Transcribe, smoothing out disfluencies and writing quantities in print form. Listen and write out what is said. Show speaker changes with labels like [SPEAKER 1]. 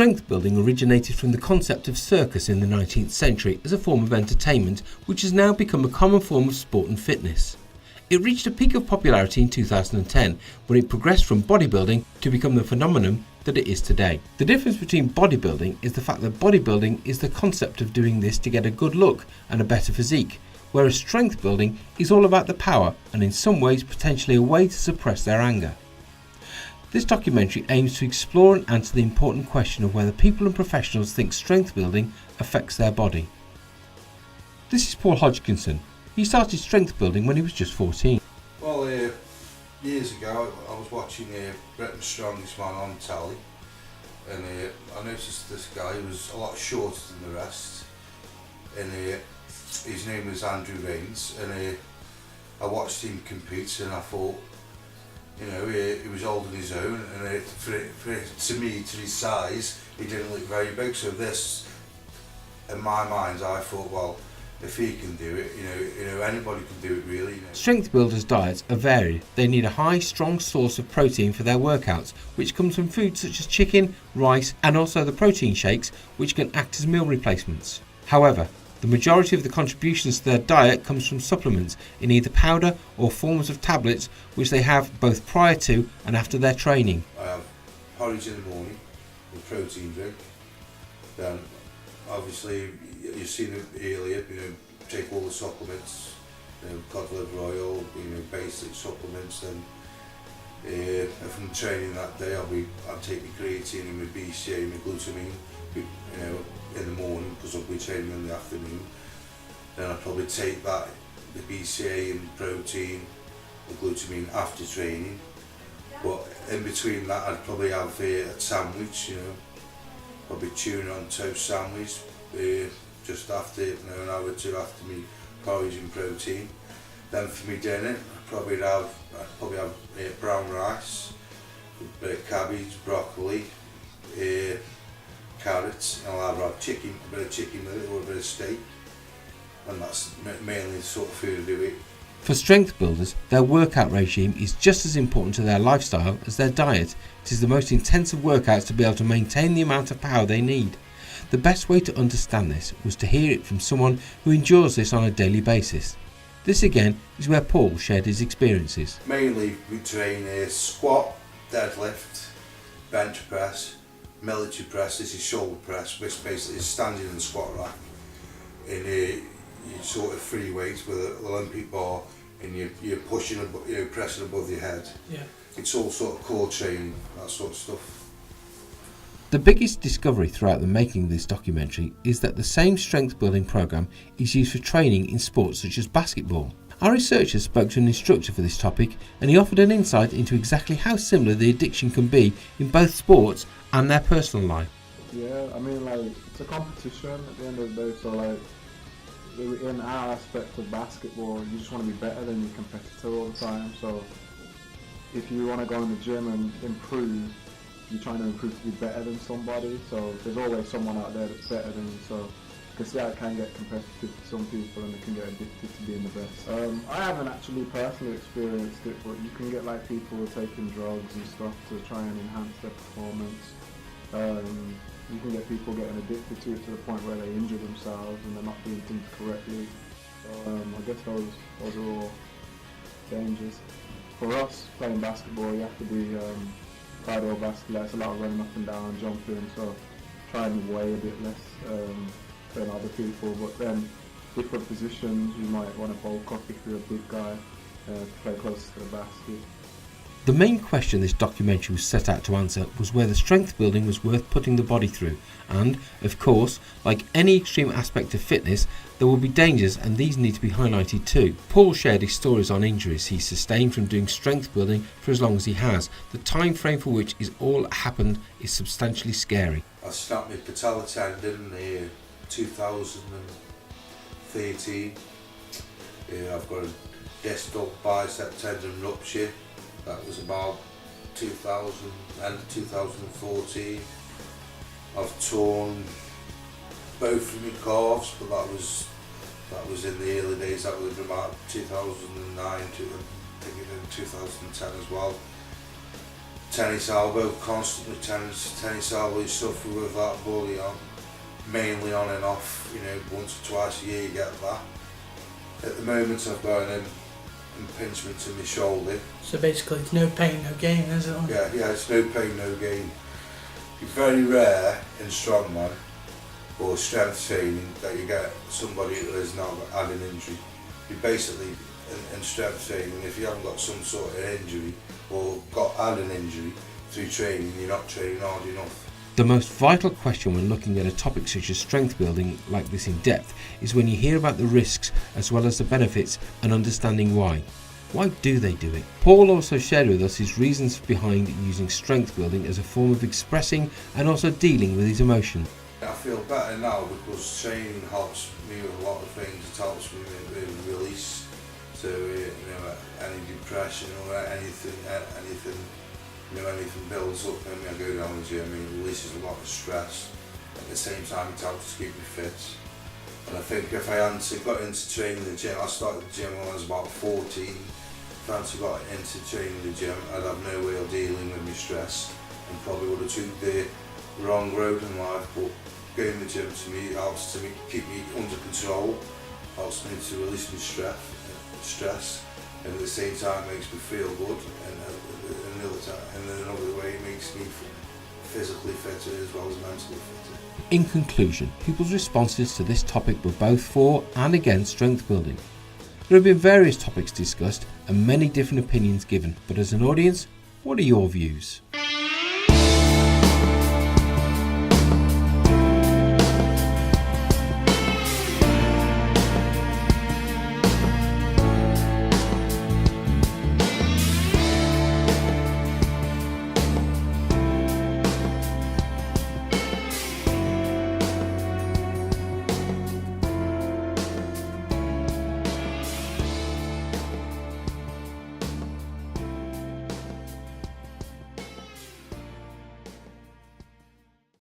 [SPEAKER 1] Strength building originated from the concept of circus in the 19th century as a form of entertainment, which has now become a common form of sport and fitness. It reached a peak of popularity in 2010, when it progressed from bodybuilding to become the phenomenon that it is today. The difference between bodybuilding is the fact that bodybuilding is the concept of doing this to get a good look and a better physique, whereas strength building is all about the power and in some ways potentially a way to suppress their anger. This documentary aims to explore and answer the important question of whether people and professionals think strength building affects their body. This is Paul Hodgkinson. He started strength building when he was just 14.
[SPEAKER 2] Well, years ago I was watching Britain's Strongest Man on telly, and I noticed this guy who was a lot shorter than the rest, and his name was Andrew Rains, and I watched him compete and I thought, you know, he was holding his own, and to me, to his size, he didn't look very big. So this, in my mind, I thought, well, if he can do it, you know, anybody can do it really. You know.
[SPEAKER 1] Strength builders' diets are varied. They need a high, strong source of protein for their workouts, which comes from foods such as chicken, rice, and also the protein shakes, which can act as meal replacements. However, the majority of the contributions to their diet comes from supplements in either powder or forms of tablets, which they have both prior to and after their training.
[SPEAKER 2] I have porridge in the morning, a protein drink. Then, obviously, you've seen it earlier. You know, take all the supplements. You know, cod liver oil. You know, basic supplements. Then, if I'm training that day, I'll take my creatine and my BCA and my glutamine. You know, in the morning, because I'll be training in the afternoon. Then I'll probably take that, the BCA and protein, the glutamine after training. But in between that, I'd probably have a sandwich, you know, probably tuna on toast sandwich, just after, you know, an hour or two after me porridge and protein. Then for me dinner, I'd probably have brown rice, a bit of cabbage, broccoli, carrots, and I'll either have chicken, a bit of chicken with it, or a bit of steak, and that's mainly the sort of food I do eat.
[SPEAKER 1] For strength builders, their workout regime is just as important to their lifestyle as their diet. It is the most intensive workouts to be able to maintain the amount of power they need. The best way to understand this was to hear it from someone who endures this on a daily basis. This again is where Paul shared his experiences.
[SPEAKER 2] Mainly we train squat, deadlift, bench press, military press. This is shoulder press, which basically is standing in the squat rack. And you sort of free weights with an Olympic bar, and you're pushing, you know, pressing above your head. Yeah. It's all sort of core training, that sort of stuff.
[SPEAKER 1] The biggest discovery throughout the making of this documentary is that the same strength building program is used for training in sports such as basketball. Our researchers spoke to an instructor for this topic, and he offered an insight into exactly how similar the addiction can be in both sports and their personal life.
[SPEAKER 3] Yeah, I mean, like, it's a competition at the end of the day, so like, in our aspect of basketball, you just want to be better than your competitor all the time. So if you want to go in the gym and improve, you're trying to improve to be better than somebody. So there's always someone out there that's better than you. So you can see how it can get competitive for some people, and they can get addicted to being the best. I haven't actually personally experienced it, but you can get like people taking drugs and stuff to try and enhance their performance. You can get people getting addicted to it to the point where they injure themselves and they're not doing things correctly. So I guess those are all dangers. For us, playing basketball, you have to be cardiovascular. It's a lot of running up and down, jumping, so try and weigh a bit less than other people. But then different positions, you might want to bulk up if you're a big guy to play closer to the basket.
[SPEAKER 1] The main question this documentary was set out to answer was whether strength building was worth putting the body through, and, of course, like any extreme aspect of fitness, there will be dangers, and these need to be highlighted too. Paul shared his stories on injuries he sustained from doing strength building for as long as he has. The time frame for which is all happened is substantially scary.
[SPEAKER 2] I snapped my patella tendon in 2013. I've got a distal bicep tendon rupture. That was about 2014. I've torn both of my calves, but that was in the early days. That was about 2009 to I think in 2010 as well. tennis elbow, constantly tennis elbow, you suffer with that bully on, mainly on and off, you know, once or twice a year you get that. At the moment I've got an impingement in my shoulder.
[SPEAKER 4] So basically it's no pain, no gain, is it?
[SPEAKER 2] Yeah, it's no pain, no gain. It's very rare in strongman or strength training that you get somebody who has not had an injury. You basically, in strength training, if you haven't got some sort of injury or had an injury through training, you're not training hard enough.
[SPEAKER 1] The most vital question when looking at a topic such as strength building like this in depth is when you hear about the risks as well as the benefits and understanding why. Why do they do it? Paul also shared with us his reasons behind using strength building as a form of expressing and also dealing with his emotion.
[SPEAKER 2] I feel better now because training helps me with a lot of things. It helps me with release, so you know, any depression or anything builds up in me. I go down the gym, it releases a lot of stress. At the same time, it helps to keep me fit. And I think if I hadn't got into training the gym, I started the gym when I was about 14. If I hadn't got into training the gym, I'd have no way of dealing with my stress and probably would have took the wrong road in life. But going to the gym to me helps to keep me under control, helps me to release my stress, and at the same time makes me feel good. And then another way it makes me physically fitter as well as mentally fitter.
[SPEAKER 1] In conclusion, people's responses to this topic were both for and against strength building. There have been various topics discussed and many different opinions given, but as an audience, what are your views?